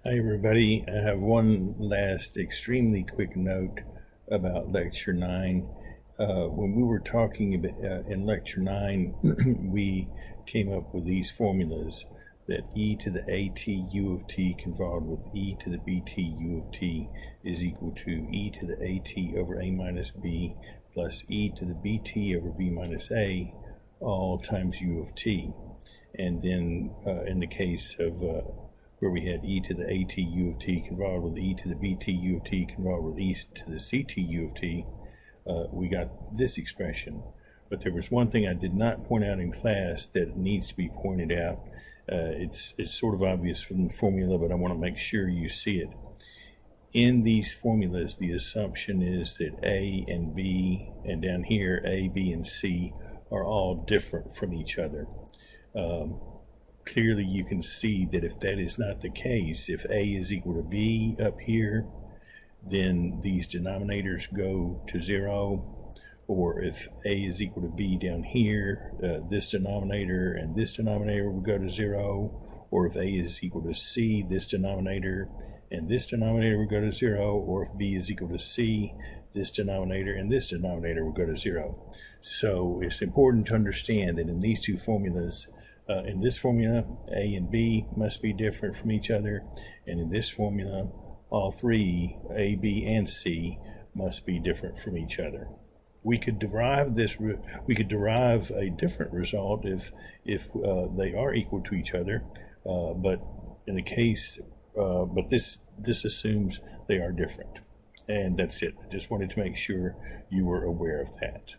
Hi, everybody. I have one last extremely quick note about Lecture 9. When we were talking about, in Lecture 9, we came up with these formulas that e to the at u of t convolved with e to the bt u of t is equal to e to the at over a minus b plus e to the bt over b minus a, all times u of t. And then in the case of where we had e to the at u of t convolved with e to the bt u of t convolved with e to the ct u of t, we got this expression. But there was one thing I did not point out in class that needs to be pointed out. It's sort of obvious from the formula, but I want to make sure you see it. In these formulas, the assumption is that A and B, and down here, A, B, and C are all different from each other. Clearly you can see that if that is not the case, if A is equal to B up here, then these denominators go to 0. Or if A is equal to B down here, this denominator and this denominator will go to 0. Or if A is equal to C, this denominator and this denominator will go to 0. Or if B is equal to C, this denominator and this denominator will go to 0. So it's important to understand that in these two formulas, in this formula, A and B must be different from each other, and in this formula, all three, A, B, and C, must be different from each other. We could derive a different result if they are equal to each other, but in the case, but this assumes they are different, and that's it. I just wanted to make sure you were aware of that.